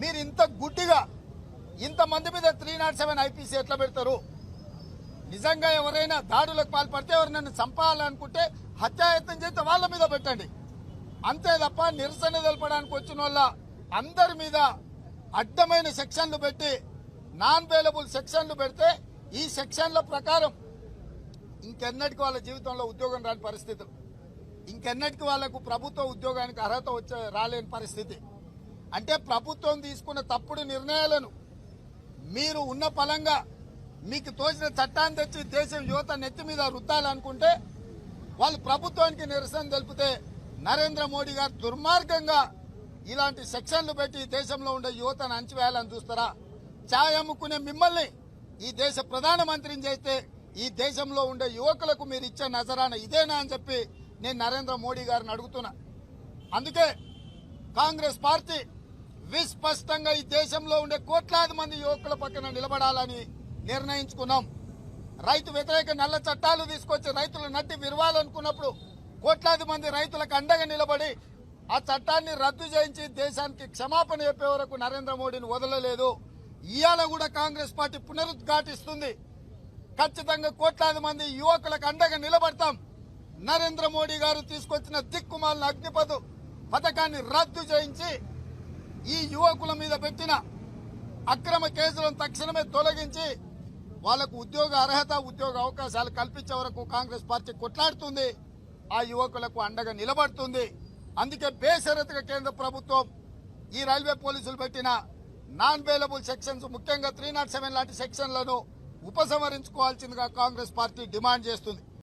మీరు ఇంత గుడ్డిగా ఇంతమంది మీద 307 ఐపీసీ ఎట్లా పెడతారు? నిజంగా ఎవరైనా దాడులకు పాల్పడితే ఎవరినైనా చంపాలనుకుంటే హత్యాయత్నం చేస్తే వాళ్ళ మీద పెట్టండి. అంతే తప్ప నిరసన తెలపడానికి వచ్చిన వాళ్ళ అందరి మీద అడ్డమైన సెక్షన్లు పెట్టి నాన్ బెయిలబుల్ సెక్షన్లు పెడితే ఈ సెక్షన్ల ప్రకారం ఇంకెన్నటికి వాళ్ళ జీవితంలో ఉద్యోగం రాని పరిస్థితులు, ఇంకెన్నటికి వాళ్లకు ప్రభుత్వ ఉద్యోగానికి అర్హత రాలేని పరిస్థితి. అంటే ప్రభుత్వం తీసుకున్న తప్పుడు నిర్ణయాలను మీరు ఉన్న పలంగా మీకు తోచిన చట్టాన్ని తెచ్చి దేశం యువత నెత్తి మీద రుద్దాలనుకుంటే వాళ్ళు ప్రభుత్వానికి నిరసన తెలిపితే నరేంద్ర మోడీ గారు దుర్మార్గంగా ఇలాంటి సెక్షన్లు పెట్టి దేశంలో ఉండే యువతను అణచివేయాలని చూస్తారా? ఛాయ్ అమ్ముకునే మిమ్మల్ని ఈ దేశ ప్రధానమంత్రిని చేస్తే ఈ దేశంలో ఉండే యువకులకు మీరు ఇచ్చే నజరాన ఇదేనా అని చెప్పి నేను నరేంద్ర మోడీ గారిని అడుగుతున్నా. అందుకే కాంగ్రెస్ పార్టీ విస్పష్టంగా ఈ దేశంలో ఉండే కోట్లాది మంది యువకుల పక్కన నిలబడాలని నిర్ణయించుకున్నాం. రైతు వ్యతిరేక నల్ల చట్టాలు తీసుకొచ్చి రైతులు నట్టి విరవాలనుకున్నప్పుడు కోట్లాది మంది రైతులకు అండగా నిలబడి ఆ చట్టాన్ని రద్దు చేయించి దేశానికి క్షమాపణ చెప్పే వరకు నరేంద్ర మోడీని వదలలేదు. ఇవాళ కూడా కాంగ్రెస్ పార్టీ పునరుద్ఘాటిస్తుంది. ఖచ్చితంగా కోట్లాది మంది యువకులకు అండగా నిలబడతాం. నరేంద్ర మోడీ గారు తీసుకొచ్చిన దిక్కుమాలిన అగ్నిపథ్ పథకాన్ని రద్దు చేయించి ఈ యువకుల మీద పెట్టిన అక్రమ కేసులను తక్షణమే తొలగించి వాళ్లకు ఉద్యోగ అర్హత, ఉద్యోగ అవకాశాలు కల్పించే వరకు కాంగ్రెస్ పార్టీ కొట్లాడుతుంది. ఆ యువకులకు అండగా నిలబడుతుంది. అందుకే బేషరతుగా కేంద్ర ప్రభుత్వం ఈ రైల్వే పోలీసులు పెట్టిన నాన్ బెయిలబుల్ సెక్షన్స్, ముఖ్యంగా 307 లాంటి సెక్షన్లను ఉపసంహరించుకోవాల్సిందిగా కాంగ్రెస్ పార్టీ డిమాండ్ చేస్తుంది.